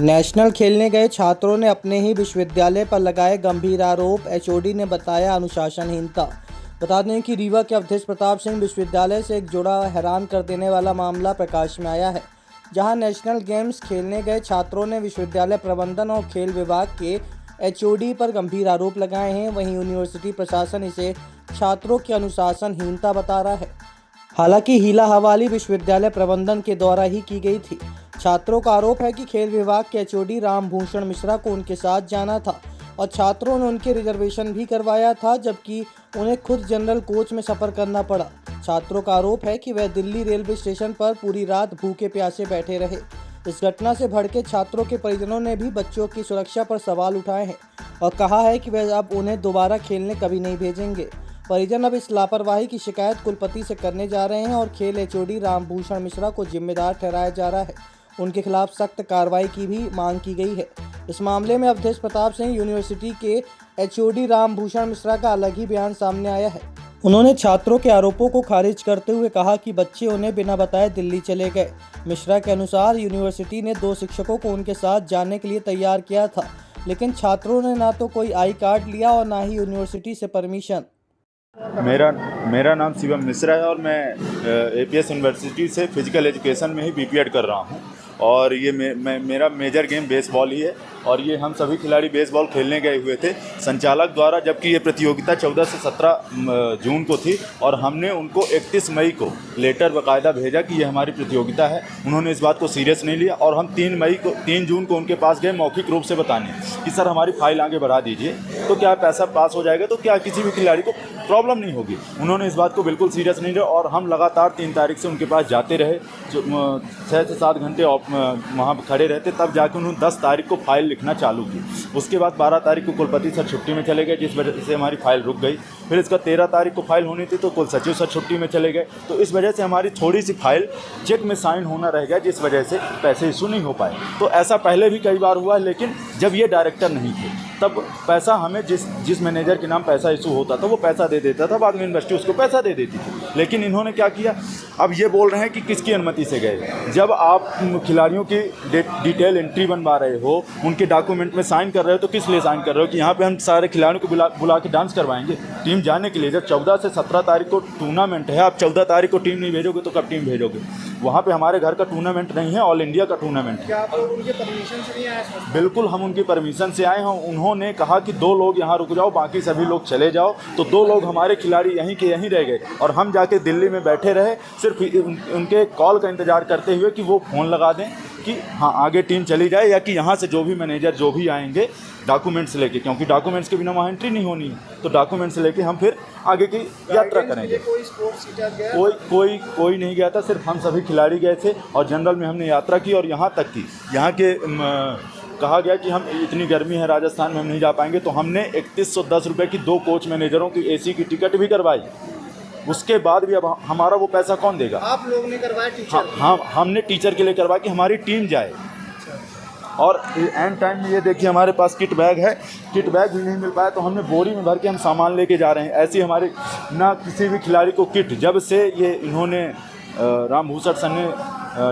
National खेलने गए छात्रों ने अपने ही विश्वविद्यालय पर लगाए गंभीर आरोप। एचओडी ने बताया अनुशासनहीनता। बता दें कि रीवा के अवधेश प्रताप सिंह विश्वविद्यालय से एक जुड़ा हैरान कर देने वाला मामला प्रकाश में आया है, जहां नेशनल गेम्स खेलने गए छात्रों ने विश्वविद्यालय प्रबंधन और खेल विभाग के एचओडी पर गंभीर आरोप लगाए हैं। वहीं यूनिवर्सिटी प्रशासन इसे छात्रों की अनुशासनहीनता बता रहा है। हालांकि हीला हवाली विश्वविद्यालय प्रबंधन के द्वारा ही की गई थी। छात्रों का आरोप है कि खेल विभाग के एचओडी रामभूषण मिश्रा को उनके साथ जाना था और छात्रों ने उनके रिजर्वेशन भी करवाया था, जबकि उन्हें खुद जनरल कोच में सफ़र करना पड़ा। छात्रों का आरोप है कि वह दिल्ली रेलवे स्टेशन पर पूरी रात भूखे प्यासे बैठे रहे। इस घटना से भड़के छात्रों के परिजनों ने भी बच्चों की सुरक्षा पर सवाल उठाए हैं और कहा है कि वह अब उन्हें दोबारा खेलने कभी नहीं भेजेंगे। परिजन अब इस लापरवाही की शिकायत कुलपति से करने जा रहे हैं और खेल एचओडी रामभूषण मिश्रा को जिम्मेदार ठहराया जा रहा है। उनके खिलाफ सख्त कार्रवाई की भी मांग की गई है। इस मामले में अवधेश प्रताप सिंह यूनिवर्सिटी के एचओडी रामभूषण मिश्रा का अलग ही बयान सामने आया है। उन्होंने छात्रों के आरोपों को खारिज करते हुए कहा कि बच्चे उन्हें बिना बताए दिल्ली चले गए। मिश्रा के अनुसार यूनिवर्सिटी ने 2 शिक्षकों को उनके साथ जाने के लिए तैयार किया था, लेकिन छात्रों ने ना तो कोई आई कार्ड लिया और ना ही यूनिवर्सिटी से परमिशन। मेरा नाम शिवम मिश्रा है और मैं एपीएस यूनिवर्सिटी से फिजिकल एजुकेशन में ही बीपीएड कर रहा हूँ। और ये मेरा मेजर गेम बेसबॉल ही है और ये हम सभी खिलाड़ी बेसबॉल खेलने गए हुए थे संचालक द्वारा, जबकि ये प्रतियोगिता 14 से 17 जून को थी और हमने उनको 31 मई को लेटर बाकायदा भेजा कि ये हमारी प्रतियोगिता है। उन्होंने इस बात को सीरियस नहीं लिया और हम 3 जून को उनके पास गए मौखिक रूप से बताने कि सर हमारी फाइल आगे बढ़ा दीजिए, तो क्या पैसा पास हो जाएगा, तो क्या किसी भी खिलाड़ी को प्रॉब्लम नहीं होगी। उन्होंने इस बात को बिल्कुल सीरियस नहीं लिया और हम लगातार 3 तारीख से उनके पास जाते रहे, 6 से 7 घंटे वहाँ खड़े रहते, तब जाकर उन्होंने 10 तारीख को फाइल लिखना चालू की। उसके बाद 12 तारीख को कुलपति सर छुट्टी में चले गए, जिस वजह से हमारी फाइल रुक गई। फिर इसका 13 तारीख को फाइल होनी थी तो कुल सचिव सर छुट्टी में चले गए, तो इस वजह से हमारी थोड़ी सी फाइल चेक में साइन होना रह गया, जिस वजह से पैसे इशू नहीं हो पाए। तो ऐसा पहले भी कई बार हुआ, लेकिन जब ये डायरेक्टर नहीं थे तब पैसा हमें जिस मैनेजर के नाम पैसा इशू होता था वो पैसा दे देता था, बाद में यूनिवर्सिटी उसको पैसा दे देती थी। लेकिन इन्होंने क्या किया, अब ये बोल रहे हैं कि किसकी अनुमति से गए। जब आप खिलाड़ियों की डिटेल एंट्री बनवा रहे हो, उनके डॉक्यूमेंट में साइन कर रहे हो, तो किस लिए साइन कर रहे हो कि यहाँ पे हम सारे खिलाड़ियों को बुला के डांस करवाएंगे टीम जाने के लिए। जब 14 से 17 तारीख को टूर्नामेंट है, आप 14 तारीख को टीम नहीं भेजोगे तो कब टीम भेजोगे। वहाँ पे हमारे घर का टूर्नामेंट नहीं है, ऑल इंडिया का टूर्नामेंट है। क्या आप लोग उनके परमिशन से नहीं आए? बिल्कुल हम उनकी परमिशन से आए हैं। उन्होंने कहा कि 2 लोग यहाँ रुक जाओ, बाकी सभी लोग चले जाओ, तो 2 लोग हमारे खिलाड़ी यहीं के यहीं रह गए और हम जाके दिल्ली में बैठे रहे, सिर्फ उनके कॉल का इंतज़ार करते हुए कि वो फ़ोन लगा दें कि हाँ आगे टीम चली जाए, या कि यहाँ से जो भी मैनेजर जो भी आएंगे डॉक्यूमेंट्स लेके, क्योंकि डॉक्यूमेंट्स के बिना वहाँ एंट्री नहीं होनी है, तो डॉक्यूमेंट्स लेके हम फिर आगे की यात्रा करेंगे। कोई नहीं गया था, सिर्फ हम सभी खिलाड़ी गए थे और जनरल में हमने यात्रा की। और यहाँ तक कि यहाँ के कहा गया कि हम इतनी गर्मी है राजस्थान में हम नहीं जा पाएंगे, तो हमने 3110 रुपये की 2 कोच मैनेजरों की एसी की टिकट भी करवाई। उसके बाद भी अब हमारा वो पैसा कौन देगा। आप लोग ने करवाया टीचर? हाँ, हमने टीचर के लिए करवाया कि हमारी टीम जाए। और एंड टाइम में ये देखिए हमारे पास किट बैग है, किट बैग भी नहीं मिल पाया, तो हमने बोरी में भर के हम सामान लेके जा रहे हैं। ऐसी हमारे ना किसी भी खिलाड़ी को किट, जब से ये इन्होंने रामभूषण सर ने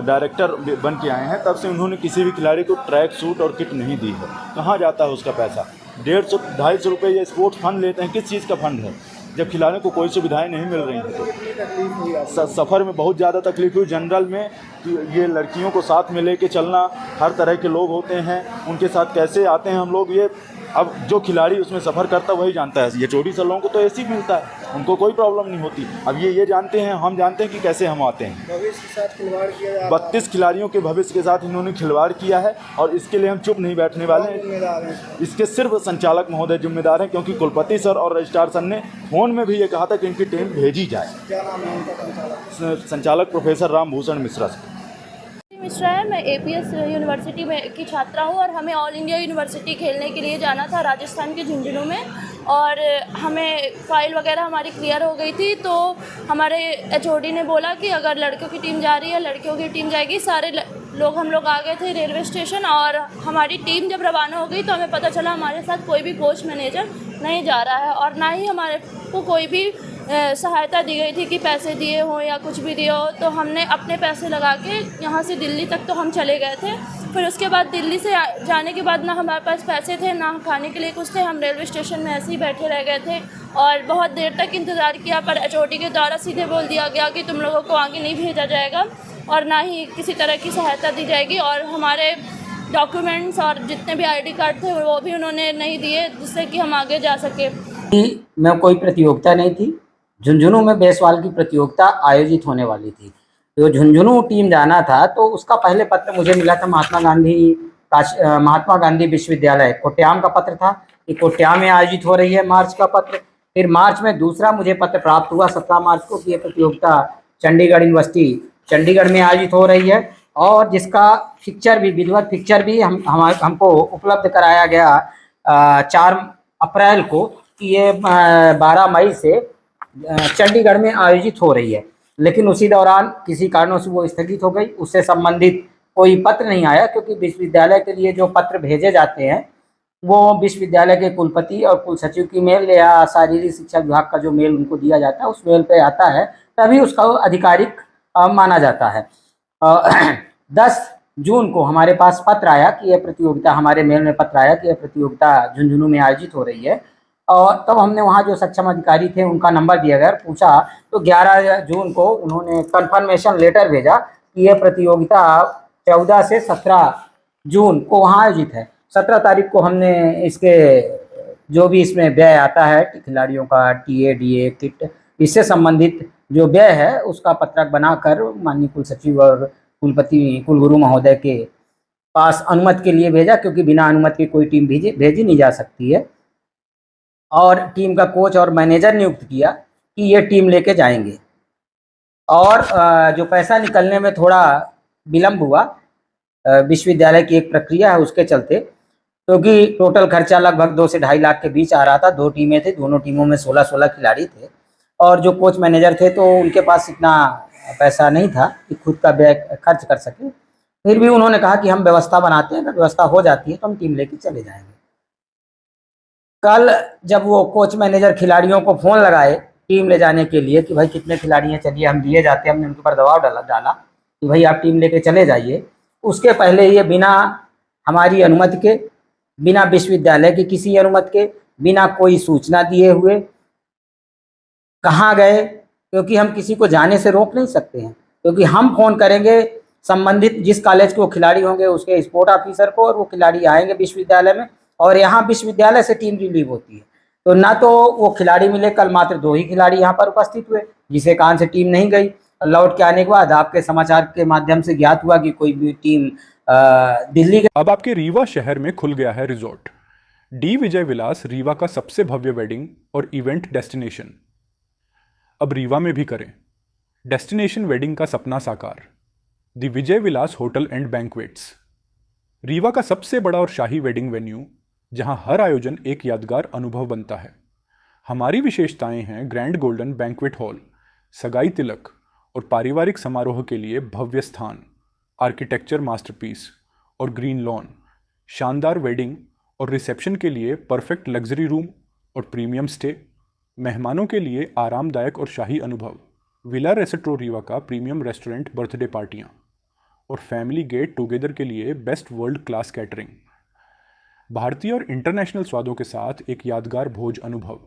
डायरेक्टर बन के आए हैं, तब से उन्होंने किसी भी खिलाड़ी को ट्रैक सूट और किट नहीं दी है। कहाँ जाता है उसका पैसा? 150-250 रुपये ये स्पोर्ट्स फंड लेते हैं। किस चीज़ का फंड है जब खिलाड़ियों को कोई सुविधाएं नहीं मिल रही हैं? तो सफ़र में बहुत ज़्यादा तकलीफ हुई। जनरल में ये लड़कियों को साथ में लेके चलना, हर तरह के लोग होते हैं, उनके साथ कैसे आते हैं हम लोग, ये अब जो खिलाड़ी उसमें सफ़र करता वही जानता है। ये चोरी सर लोगों को तो ऐसी मिलता है, उनको कोई प्रॉब्लम नहीं होती। अब ये जानते हैं, हम जानते हैं कि कैसे हम आते हैं। भविष्य के साथ खिलवाड़ किया जा रहा है। 32 खिलाड़ियों के भविष्य के साथ इन्होंने खिलवाड़ किया है और इसके लिए हम चुप नहीं बैठने वाले हैं। इसके सिर्फ संचालक महोदय जिम्मेदार हैं, क्योंकि कुलपति सर और रजिस्ट्रार सर ने फ़ोन में भी ये कहा था कि इनकी टीम भेजी जाए। क्या नाम है उनका? संचालक प्रोफेसर रामभूषण मिश्रा मिश्रा है। मैं एपीएस यूनिवर्सिटी में की छात्रा हूँ और हमें ऑल इंडिया यूनिवर्सिटी खेलने के लिए जाना था राजस्थान के झुंझुनू में, और हमें फ़ाइल वगैरह हमारी क्लियर हो गई थी। तो हमारे एचओडी ने बोला कि अगर लड़कियों की टीम जा रही है, लड़कियों की टीम जाएगी। सारे हम लोग आ गए थे रेलवे स्टेशन और हमारी टीम जब रवाना हो गई तो हमें पता चला हमारे साथ कोई भी कोच मैनेजर नहीं जा रहा है और ना ही हमारे को कोई भी सहायता दी गई थी कि पैसे दिए हों या कुछ भी दिए हो। तो हमने अपने पैसे लगा के यहाँ से दिल्ली तक तो हम चले गए थे फिर उसके बाद दिल्ली से जाने के बाद ना हमारे पास पैसे थे ना खाने के लिए कुछ थे। हम रेलवे स्टेशन में ऐसे ही बैठे रह गए थे और बहुत देर तक इंतज़ार किया, पर एचओडी के द्वारा सीधे बोल दिया गया कि तुम लोगों को आगे नहीं भेजा जाएगा और ना ही किसी तरह की सहायता दी जाएगी। और हमारे डॉक्यूमेंट्स और जितने भी आईडी कार्ड थे वो भी उन्होंने नहीं दिए जिससे कि हम आगे जा सके। में कोई प्रतियोगिता नहीं थी। झुंझुनू में बेसबॉल की प्रतियोगिता आयोजित होने वाली थी, तो झुंझुनू टीम जाना था। तो उसका पहले पत्र मुझे मिला था महात्मा गांधी विश्वविद्यालय कोट्याम का पत्र था कि कोट्याम में आयोजित हो रही है मार्च का पत्र। फिर मार्च में दूसरा मुझे पत्र प्राप्त हुआ 17 मार्च को कि ये प्रतियोगिता चंडीगढ़ यूनिवर्सिटी चंडीगढ़ में आयोजित हो रही है और जिसका फिक्चर भी विधिवत फिक्चर भी हमको उपलब्ध कराया गया 4 अप्रैल को कि ये 12 मई से चंडीगढ़ में आयोजित हो रही है। लेकिन उसी दौरान किसी कारणों से वो स्थगित हो गई। उससे संबंधित कोई पत्र नहीं आया, क्योंकि विश्वविद्यालय के लिए जो पत्र भेजे जाते हैं वो विश्वविद्यालय के कुलपति और कुल सचिव की मेल या शारीरिक शिक्षा विभाग का जो मेल उनको दिया जाता है उस मेल पे आता है, तभी उसका आधिकारिक माना जाता है। 10 जून को हमारे पास पत्र आया कि यह प्रतियोगिता, हमारे मेल में पत्र आया कि यह प्रतियोगिता झुंझुनू में आयोजित हो रही है। और तब हमने वहाँ जो सक्षम अधिकारी थे उनका नंबर दिया गया, पूछा तो 11 जून को उन्होंने कन्फर्मेशन लेटर भेजा कि यह प्रतियोगिता 14 से 17 जून को वहाँ आयोजित है। 17 तारीख को हमने इसके जो भी इसमें व्यय आता है खिलाड़ियों का टीए डीए किट, इससे संबंधित जो व्यय है उसका पत्रक बनाकर माननीय कुल सचिव और कुलपति कुलगुरु महोदय के पास अनुमति के लिए भेजा, क्योंकि बिना अनुमति के कोई टीम भेजी नहीं जा सकती है। और टीम का कोच और मैनेजर नियुक्त किया कि ये टीम लेके जाएंगे। और जो पैसा निकलने में थोड़ा विलम्ब हुआ, विश्वविद्यालय की एक प्रक्रिया है उसके चलते, क्योंकि टोटल खर्चा लगभग 2 से 2.5 लाख के बीच आ रहा था। 2 टीमें थी, दोनों टीमों में 16-16 खिलाड़ी थे और जो कोच मैनेजर थे तो उनके पास इतना पैसा नहीं था कि खुद का व्यय खर्च कर सके। फिर भी उन्होंने कहा कि हम व्यवस्था बनाते हैं, अगर व्यवस्था हो जाती है तो हम टीम लेके चले जाएंगे। कल जब वो कोच मैनेजर खिलाड़ियों को फ़ोन लगाए टीम ले जाने के लिए कि भाई कितने खिलाड़ी हैं, चलिए हम लिए जाते हैं, हमने उनके ऊपर दबाव डाला कि भाई आप टीम लेके चले जाइए। उसके पहले ये बिना हमारी अनुमति के, बिना विश्वविद्यालय की किसी अनुमति के, बिना कोई सूचना दिए हुए कहाँ गए, क्योंकि हम किसी को जाने से रोक नहीं सकते हैं। क्योंकि हम फ़ोन करेंगे संबंधित जिस कॉलेज के वो खिलाड़ी होंगे उसके स्पोर्ट ऑफिसर को, और वो खिलाड़ी आएंगे विश्वविद्यालय में, और यहाँ विश्वविद्यालय से टीम रिलीव होती है। तो ना तो वो खिलाड़ी मिले, कल मात्र 2 ही खिलाड़ी यहाँ पर उपस्थित हुए, जिसके कारण से टीम नहीं गई। लौट के आने के बाद आपके समाचार के माध्यम से ज्ञात हुआ कि कोई भी टीम दिल्ली। अब आपके रीवा शहर में खुल गया है रिजॉर्ट डी विजय विलास, रीवा का सबसे भव्य वेडिंग और इवेंट डेस्टिनेशन। अब रीवा में भी करें डेस्टिनेशन वेडिंग का सपना साकार। The Vijay Vilas hotel and banquets, Rewa का सबसे बड़ा और शाही वेडिंग वेन्यू, जहां हर आयोजन एक यादगार अनुभव बनता है। हमारी विशेषताएं हैं ग्रैंड गोल्डन बैंक्वेट हॉल, सगाई तिलक और पारिवारिक समारोह के लिए भव्य स्थान, आर्किटेक्चर मास्टरपीस और ग्रीन लॉन, शानदार वेडिंग और रिसेप्शन के लिए परफेक्ट लग्जरी रूम और प्रीमियम स्टे, मेहमानों के लिए आरामदायक और शाही अनुभव, विला रेस्टोरेंट रीवा का प्रीमियम रेस्टोरेंट, बर्थडे पार्टियां और फैमिली गेट टुगेदर के लिए बेस्ट वर्ल्ड क्लास कैटरिंग, भारतीय और इंटरनेशनल स्वादों के साथ एक यादगार भोज अनुभव।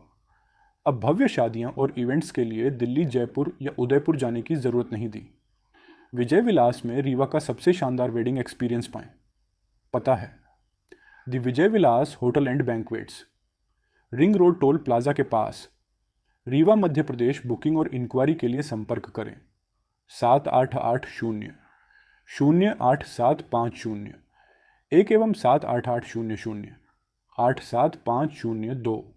अब भव्य शादियां और इवेंट्स के लिए दिल्ली, जयपुर या उदयपुर जाने की ज़रूरत नहीं दी। विजय विलास में रीवा का सबसे शानदार वेडिंग एक्सपीरियंस पाएं। पता है the Vijay Vilas hotel and banquets, ring road toll plaza के पास, रीवा, मध्य प्रदेश। बुकिंग और इंक्वायरी के लिए संपर्क करें 78800-08750 1 एवं 78800-87502।